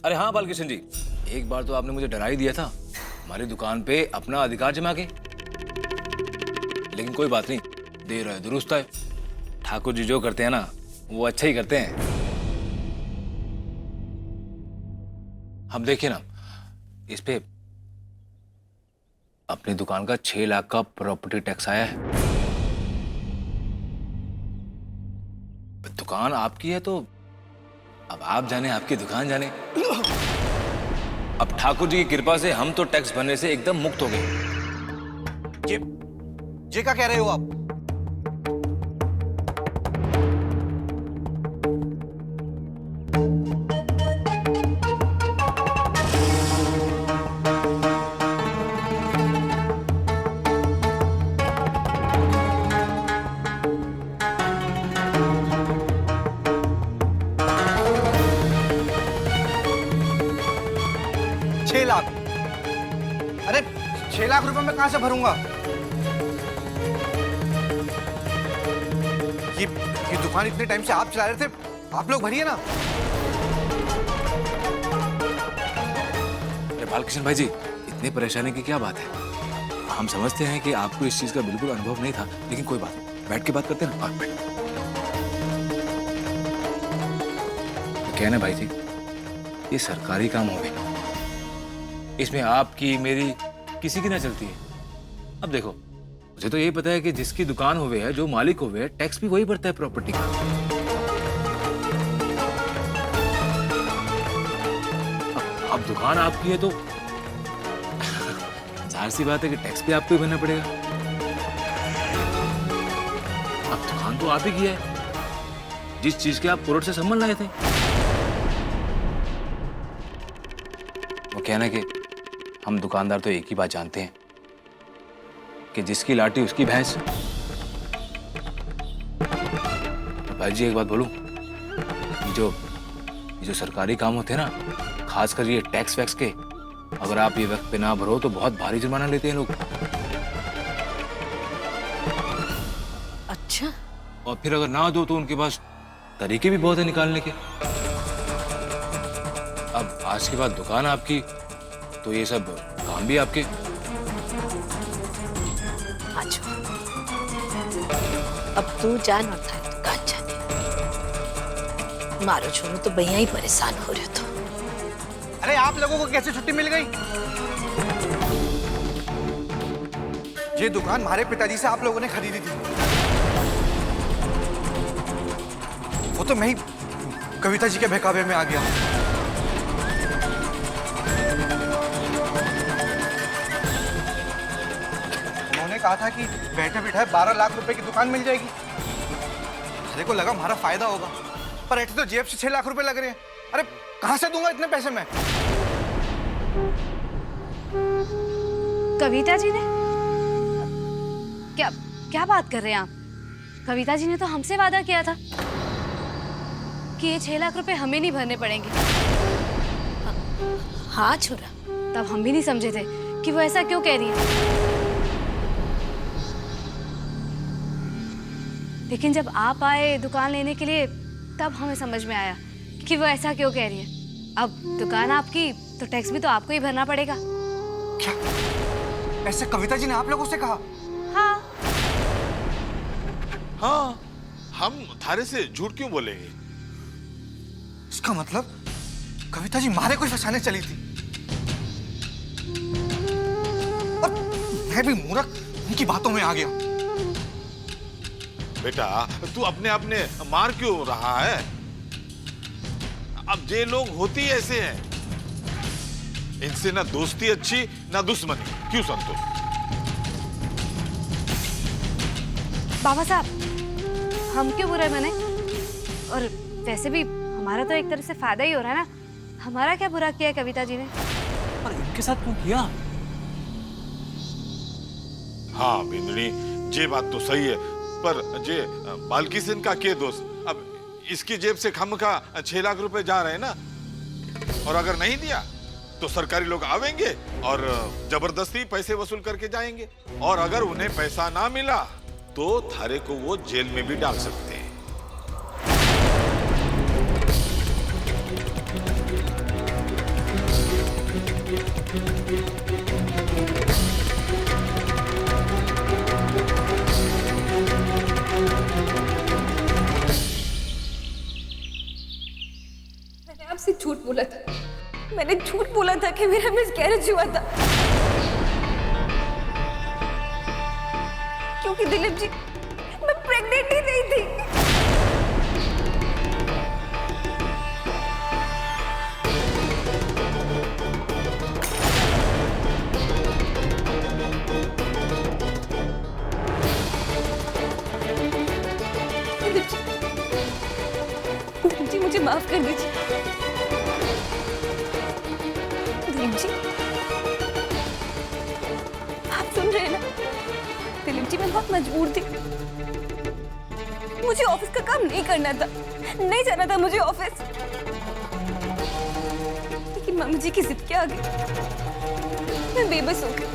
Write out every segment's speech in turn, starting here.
अरे हाँ बालकृष्ण जी, एक बार तो आपने मुझे डरा ही दिया था हमारी दुकान पे अपना अधिकार जमा के। लेकिन कोई बात नहीं, देर है दुरुस्त है। ठाकुर जी जो करते हैं ना वो अच्छा ही करते हैं। हम देखिए ना, इस पे अपनी दुकान का 6 लाख का प्रॉपर्टी टैक्स आया है। दुकान आपकी है तो अब आप जाने आपकी दुकान जाने। अब ठाकुर जी की कृपा से हम तो टैक्स भरने से एकदम मुक्त हो गए। ये क्या कह रहे हो आप? अरे 6 लाख रुपए मैं कहां से भरूंगा? ये दुकान इतने टाइम से आप चला रहे थे, आप लोग भरिए ना। अरे बालकृष्ण भाई जी, इतनी परेशानी की क्या बात है? हम समझते हैं कि आपको इस चीज का बिल्कुल अनुभव नहीं था, लेकिन कोई बात नहीं, बैठ के बात करते हैं ना। बैठ। तो क्या है ना भाई जी, ये सरकारी काम हो गए, इसमें आपकी मेरी किसी की ना चलती है। अब देखो, मुझे तो यही पता है कि जिसकी दुकान हुए है, जो मालिक हुए है, टैक्स भी वही भरता है प्रॉपर्टी का। अब दुकान आपकी है तो जाहिर सी बात है कि टैक्स भी आपको ही भरना पड़ेगा। अब दुकान तो आप ही की है, जिस चीज के आप कोर्ट से सम्मन लाए थे। वो कहना कि हम दुकानदार तो एक ही बात जानते हैं कि जिसकी लाठी उसकी भैंस। भाई जी एक बात बोलूं, ये जो सरकारी काम होते हैं ना, खासकर ये टैक्स वैक्स के, अगर आप ये वक्त पे ना भरो तो बहुत भारी जुर्माना लेते हैं लोग। अच्छा? और फिर अगर ना दो तो उनके पास तरीके भी बहुत है निकालने के। अब आज के बाद दुकान आपकी तो ये सब काम भी आपके। अच्छा, अब तू जान और थारी दुकान जाने। मारो छोड़ो तो भैया ही परेशान हो रहे तो। अरे आप लोगों को कैसे छुट्टी मिल गई? ये दुकान हमारे पिताजी से आप लोगों ने खरीदी थी। वो तो मैं ही कविता जी के बहकावे में आ गया। उन्होंने कहा था कि बैठे बैठे 12 लाख रुपए की दुकान मिल जाएगी। अरे को लगा हमारा फायदा होगा, पर ऐसे तो जेब से 6 लाख रुपए लग रहे हैं। अरे कहां से दूंगा इतने पैसे मैं? कविता जी ने क्या बात कर रहे हैं आप? कविता जी ने तो हमसे वादा किया था कि ये 6 लाख रुपए हमें नहीं भरने पड़ेंगे। हाँ छोरा, तब हम भी नहीं समझे थे कि वो ऐसा क्यों कह रही है। लेकिन जब आप आए दुकान लेने के लिए तब हमें समझ में आया कि वो ऐसा क्यों कह रही है। अब दुकान आपकी तो टैक्स भी तो आपको ही भरना पड़ेगा। क्या ऐसे कविता जी ने आप लोगों से कहा? हाँ। हाँ, हम थारे से झूठ क्यों बोलेंगे? इसका मतलब कविता जी मारे कोई फंसाने चली थी और मैं भी मूर्ख उनकी बातों में आ गया। बेटा तू अपने मार क्यों रहा है? अब ये लोग होती ऐसे हैं, इनसे ना दोस्ती अच्छी ना दुश्मनी। क्यों संतोष? बाबा साहब, हम क्यों बुरे बने? और वैसे भी हमारा तो एक तरह से फायदा ही हो रहा है ना। हमारा क्या बुरा किया कविता जी ने? पर इनके साथ क्यों किया? हाँ बिंदनी, ये बात तो सही है, पर जे बालकिशन का के दोस्त? अब इसकी जेब से खम का 6 लाख रुपए जा रहे हैं ना, और अगर नहीं दिया तो सरकारी लोग आवेंगे और जबरदस्ती पैसे वसूल करके जाएंगे, और अगर उन्हें पैसा ना मिला तो थारे को वो जेल में भी डाल सकते हैं। मैंने आपसे झूठ बोला था। मैंने झूठ बोला था कि मेरा मिसकैरेज हुआ था, क्योंकि दिलीप जी मैं प्रेग्नेंट ही नहीं थी। दिलीप जी मुझे माफ कर दीजिए। दिलीप जी आप सुन रहे हैं ना? दिलीप जी मैं बहुत मजबूर थी। मुझे ऑफिस का काम नहीं करना था, नहीं जाना था मुझे ऑफिस, लेकिन मम्मी जी की जिद के आगे मैं बेबस हो गई।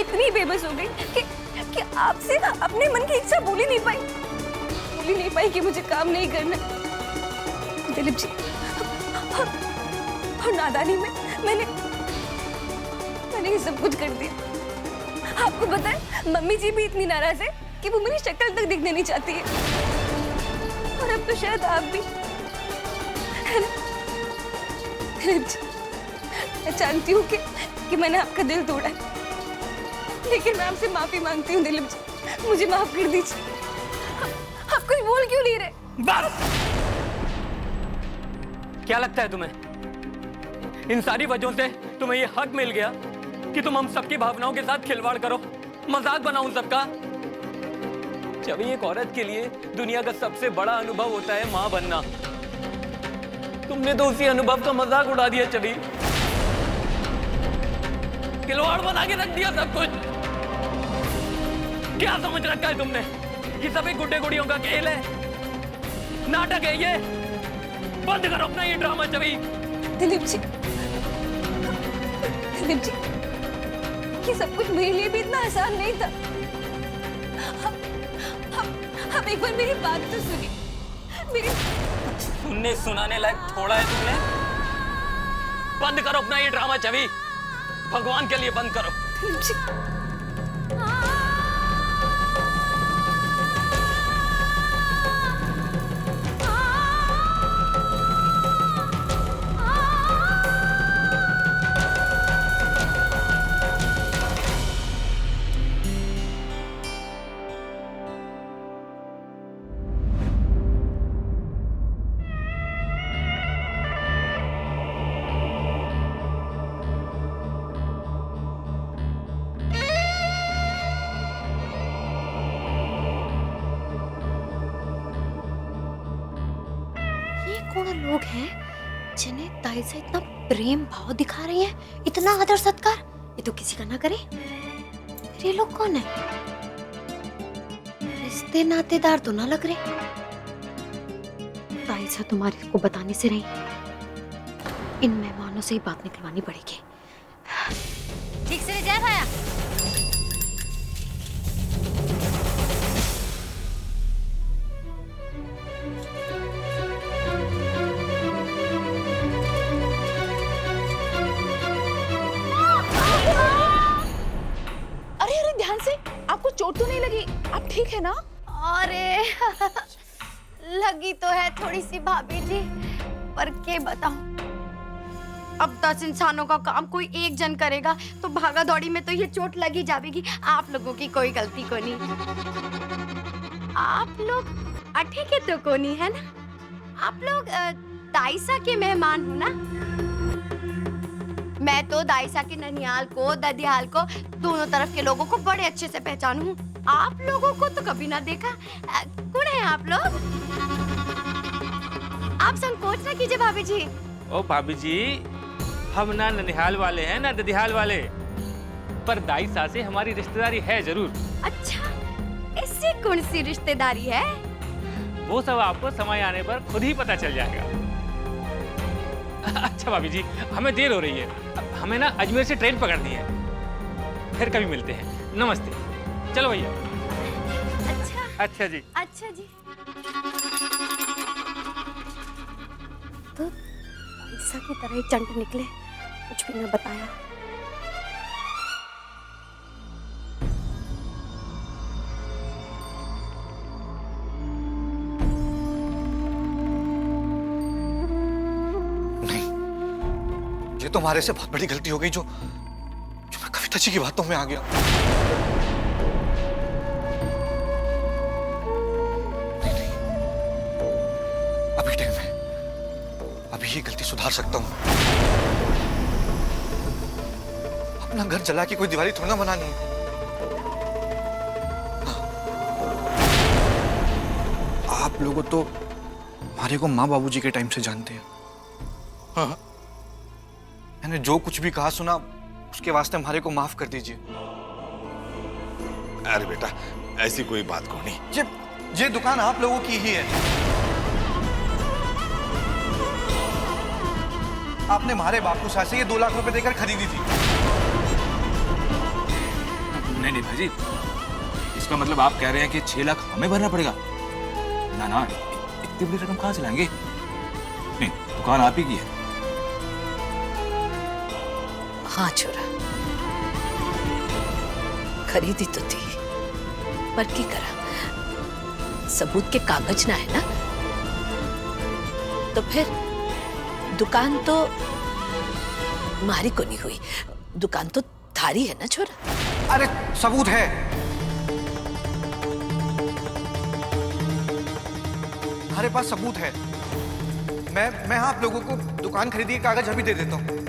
इतनी बेबस हो गई कि आपसे अपने मन की इच्छा बोल ही नहीं पाई कि मुझे काम नहीं करना। दिलीप जी और नादानी में मैंने ये सब कुछ कर दिया। आपको पता है मम्मी जी भी इतनी नाराज है कि वो मेरी शक्ल तक दिखने नहीं चाहती है। और अब तो शायद आप भी, है ना? दिलीप जी मैं जानती हूँ कि मैंने आपका दिल तोड़ा है, लेकिन मैं आपसे माफी मांगती हूँ। दिलीप जी मुझे माफ कर दीजिए। आप कुछ बोल क्यों नहीं रहे? बस! क्या लगता है तुम्हें इन सारी वजहों से तुम्हें ये हक मिल गया कि तुम हम सबकी भावनाओं के साथ खिलवाड़ करो, मजाक बनाओ सबका? जब एक औरत के लिए दुनिया का सबसे बड़ा अनुभव होता है मां बनना, तुमने तो उसी अनुभव का मजाक उड़ा दिया। चबी खिलवाड़ बना के रख दिया सब कुछ। क्या समझ रखा है तुमने कि सभी गुड्डे गुड़ियों का खेल है, नाटक है ये? बंद करो अपना ये ड्रामा चबी। दिलीप जी ये सब कुछ मेरे लिए भी इतना आसान नहीं था। आप एक बार मेरी बात तो सुनिए। सुनने सुनाने लायक थोड़ा है तुमने। बंद करो अपना ये ड्रामा चबी, भगवान के लिए बंद करो। दिलीप जी कौन लोग हैं जिन्हें ताई से इतना प्रेम भाव दिखा रही हैं, इतना आदर सत्कार? ये तो किसी का ना करे। फिर ये लोग कौन है? रिश्ते नातेदार तो ना लग रहे। ताई से तुम्हारी को बताने से नहीं, इन मेहमानों से ही बात निकलवानी पड़ेगी। ठीक से ले जाए भाया। आपको चोट तो नहीं लगी? आप ठीक है ना? अरे लगी तो है थोड़ी सी भाभी जी, पर क्या बताऊं, अब 10 इंसानों का काम कोई एक जन करेगा तो भागा दौड़ी में तो ये चोट लगी जाएगी। आप लोगों की कोई गलती को नहीं। आप लोग अठे के तो को नहीं है ना? आप लोग दाइसा के मेहमान हो ना? मैं तो दाइसा के ननियाल को, ददियाल को, दोनों तरफ के लोगों को बड़े अच्छे से पहचानू हूँ। आप लोगों को तो कभी ना देखा। कौन है आप लोग? आप संकोच ना कीजिए भाभी जी। ओ भाभी जी, हम ना ननिहाल वाले हैं ना ददिहाल वाले, पर दाइसा से हमारी रिश्तेदारी है जरूर। अच्छा, इससे कौन सी रिश्तेदारी है? वो सब आपको समय आने पर खुद ही पता चल जाएगा। अच्छा भाभी जी, हमें देर हो रही है, हमें ना अजमेर से ट्रेन पकड़नी है। फिर कभी मिलते हैं। नमस्ते। चलो भैया। अच्छा जी। अच्छा जी। तो ऐसा की तरह ही चंट निकले कुछ भी ना बताया। नहीं, ये तो हमारे से बहुत बड़ी गलती हो गई जो मैं कविता जी की बातों में आ गया। नहीं, अभी टाइम है, अभी ये गलती सुधार सकता हूं। अपना घर जला के कोई दिवाली थोड़ा ना मनानी है। आप लोगों तो हमारे को माँ बाबूजी के टाइम से जानते हैं। हाँ, मैंने जो कुछ भी कहा सुना उसके वास्ते हमारे को माफ कर दीजिए। अरे बेटा, ऐसी कोई बात को नहीं। ये दुकान आप लोगों की ही है। आपने हमारे बापू साहब से ये 2 लाख रुपए देकर खरीदी थी। नहीं नहीं भाई जी, इसका मतलब आप कह रहे हैं कि 6 लाख हमें भरना पड़ेगा? ना ना, इतनी बड़ी रकम कहाँ से लाएंगे? नहीं, दुकान आप ही की है। हाँ छोरा, खरीदी तो थी, पर की करा, सबूत के कागज ना है ना, तो फिर दुकान तो मारी को नहीं हुई, दुकान तो थारी है ना छोरा। अरे सबूत है, हमारे पास सबूत है। मैं आप लोगों को दुकान खरीदी के कागज अभी दे देता हूँ।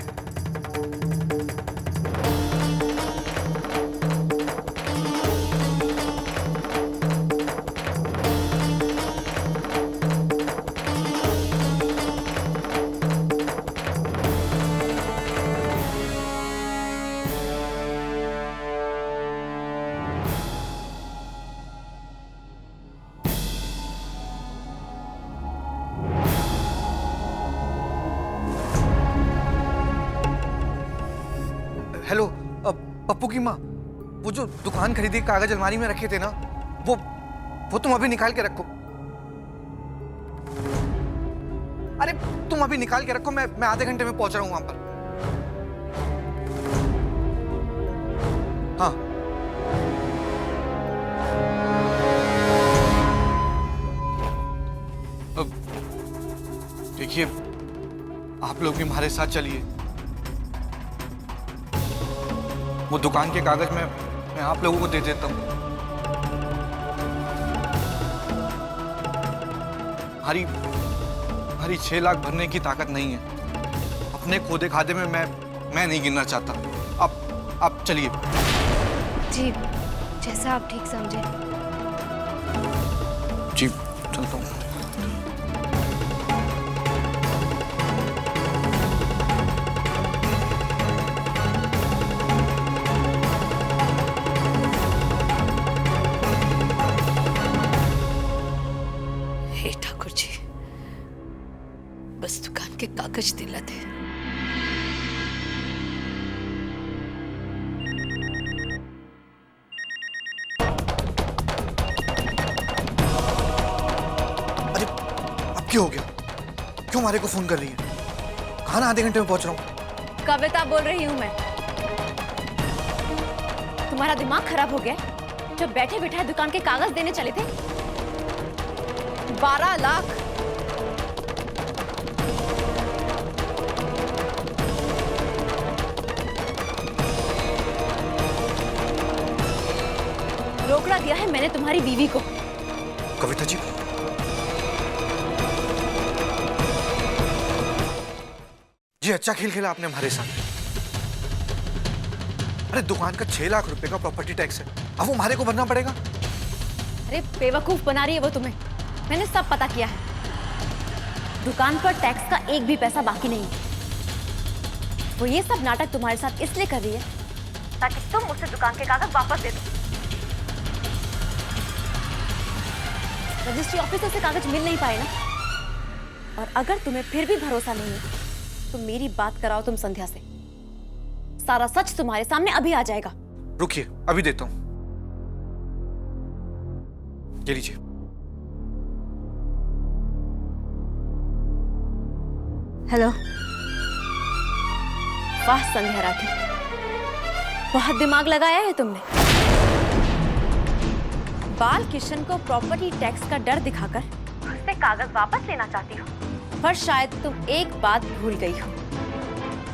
हेलो, पप्पू की माँ, वो जो दुकान खरीदी के कागज अलमारी में रखे थे ना, वो तुम अभी निकाल के रखो। अरे तुम अभी निकाल के रखो, मैं आधे घंटे में पहुंच रहा हूं वहां पर। हाँ, देखिए, आप लोग भी हमारे साथ चलिए। वो दुकान के कागज मैं आप लोगों को दे देता हूं। हमारी 6 लाख भरने की ताकत नहीं है। अपने खोदे खादे में मैं नहीं गिनना चाहता। आप चलिए। जी, जैसा आप ठीक समझे। जी, चलता हूँ। हे ठाकुर जी, बस दुकान के कागज दिला दे। अरे अब क्या हो गया? क्यों हमारे को फोन कर रही है? कहाँ ना आधे घंटे में पहुंच रहा हूँ। कविता बोल रही हूँ मैं। तुम्हारा दिमाग खराब हो गया? जब बैठे बिठाए दुकान के कागज देने चले थे, 12 लाख। रोकड़ा दिया है मैंने तुम्हारी बीवी को। कविता जी, जी अच्छा खेल खेला आपने हमारे साथ। अरे दुकान का 6 लाख रुपए का प्रॉपर्टी टैक्स है, अब वो हमारे को भरना पड़ेगा। अरे बेवकूफ बना रही है वो तुम्हें। मैंने सब पता किया है। दुकान पर टैक्स का एक भी पैसा बाकी नहीं है। वो ये सब नाटक तुम्हारे साथ इसलिए कर रही है ताकि तुम उसे दुकान के कागज वापस दे दो। रजिस्ट्री ऑफिसर से कागज मिल नहीं पाए ना। और अगर तुम्हें फिर भी भरोसा नहीं है तो मेरी बात कराओ तुम संध्या से। सारा सच तुम्हारे सामने अभी आ जाएगा। रुकिए, अभी देता हूं। ये लीजिए। हेलो, वाह संध्या राठी, बहुत दिमाग लगाया है तुमने। बाल किशन को प्रॉपर्टी टैक्स का डर दिखाकर उससे कागज वापस लेना चाहती हो, पर शायद तुम एक बात भूल गई हो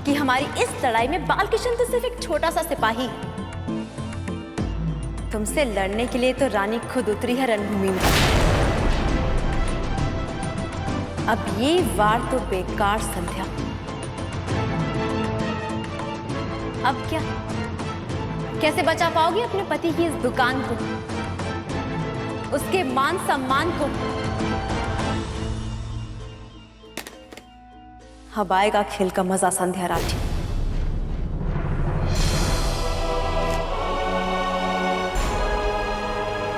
कि हमारी इस लड़ाई में बाल किशन तो सिर्फ एक छोटा सा सिपाही है। तुमसे लड़ने के लिए तो रानी खुद उतरी है रणभूमि में। अब ये वार तो बेकार संध्या। अब क्या, कैसे बचा पाओगी अपने पति की इस दुकान को, उसके मान सम्मान को? अब आएगा खेल का मजा संध्या राठी।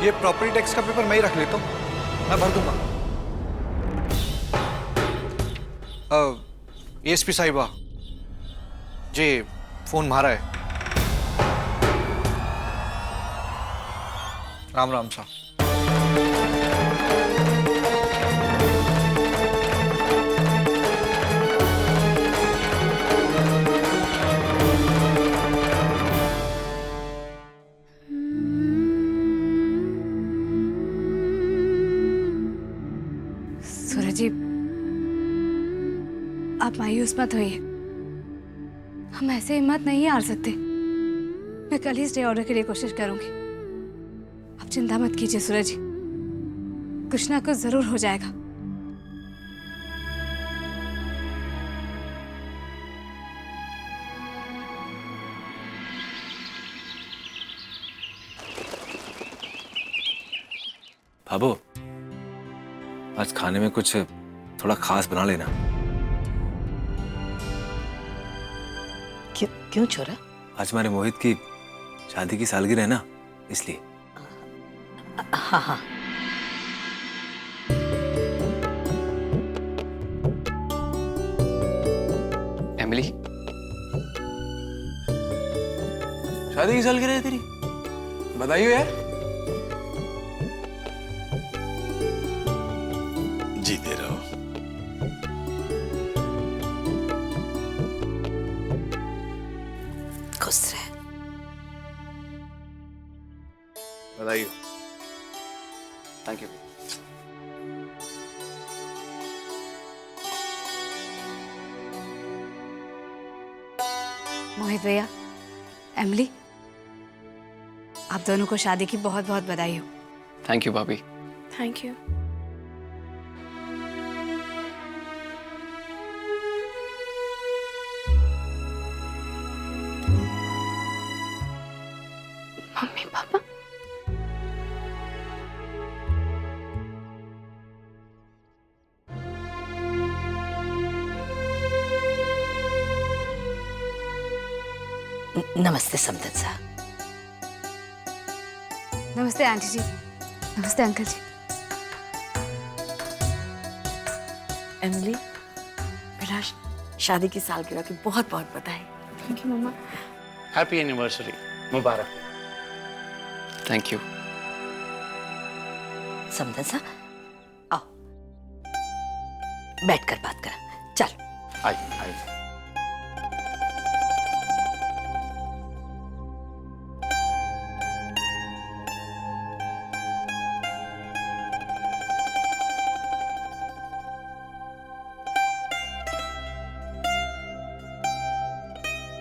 ये प्रॉपर्टी टैक्स का पेपर मैं ही रख लेता हूँ, मैं भर दूंगा। एसपी साहिबा जी, फोन मारा है। राम राम साहब। सूरज जी, आप मायूस मत होइए, हम ऐसे हिम्मत नहीं हार सकते। मैं कल ही स्टे ऑर्डर के लिए कोशिश करूंगी। आप चिंता मत कीजिए सूरज जी, कुछ ना कुछ जरूर हो जाएगा। भाभो, आज खाने में कुछ थोड़ा खास बना लेना। क्यों छोरा? आज हमारे मोहित की शादी की सालगिरह है ना, इसलिए। हाँ हाँ। एमिली, शादी की सालगिरह है तेरी? बधाई हो यार। जीते रहो। खुश रहे। बधाई हो। Thank you. मोहित भैया, एमिली, आप दोनों को शादी की बहुत बहुत बधाई हो। थैंक यू भाभी। Thank you. मम्मी पापा, नमस्ते समदन साहब। नमस्ते आंटी जी। नमस्ते अंकल जी। एमिली, बेटा शादी की सालगिरह की बहुत बहुत बधाई। Thank you mama. Happy anniversary, मुबारक। Thank you. समदन साहब आओ, बैठकर बात करें। चल। आइए आइए।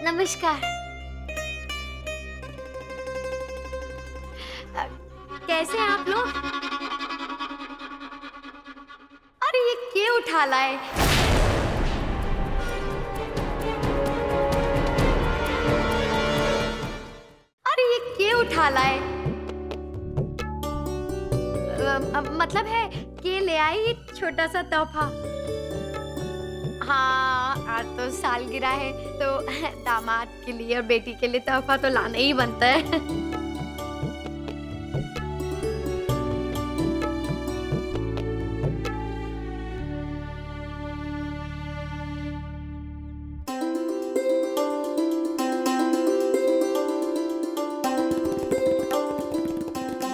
नमस्कार। कैसे हैं आप लोग? अरे ये क्या उठा लाए? अरे ये क्या उठा लाए? मतलब है के ले आई छोटा सा तोहफा। हाँ, आज तो सालगिरह है तो दामाद के लिए और बेटी के लिए तोहफा तो लाना ही बनता है।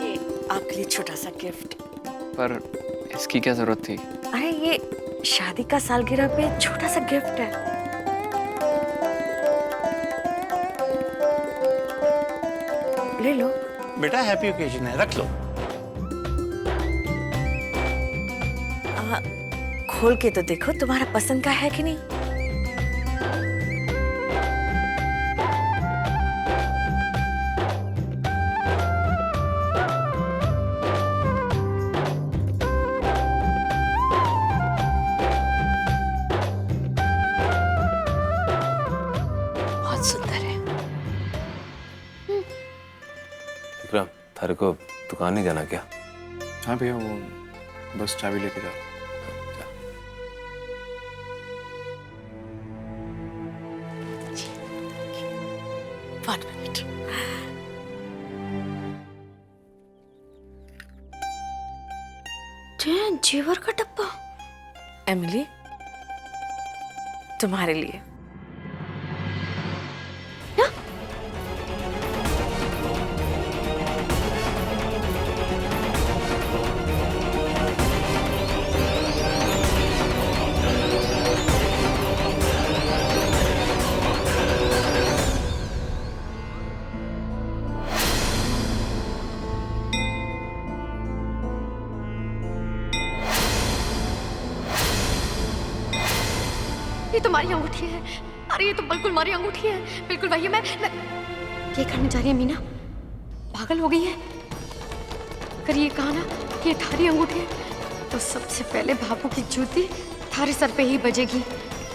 ये आपके लिए छोटा सा गिफ्ट। पर इसकी क्या जरूरत थी? अरे ये शादी का सालगिरह पे छोटा सा गिफ्ट है। ले लो। बेटा हैप्पी ओकेजन है, रख लो। खोल के तो देखो तुम्हारा पसंद का है कि नहीं। बहुत सुंदर है। विक्रम, थारे को दुकान नहीं जाना क्या? हाँ भैया, वो बस चाबी लेके जाओ। 1 मिनट। जेवर का डब्बा। एमिली, तुम्हारे लिए। ये तो हमारी अंगूठी है। अरे ये तो बिल्कुल हमारी अंगूठी है, बिल्कुल वही है। मैं ये करने जा रही है मीना? पागल हो गई है। अगर ये कहा ना कि ये थारी अंगूठी है, तो सबसे पहले बाबू की जूती थारे सर पे ही बजेगी।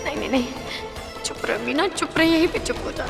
नहीं नहीं नहीं, चुप रह मीना, चुप रह, यहीं पे चुप हो जा।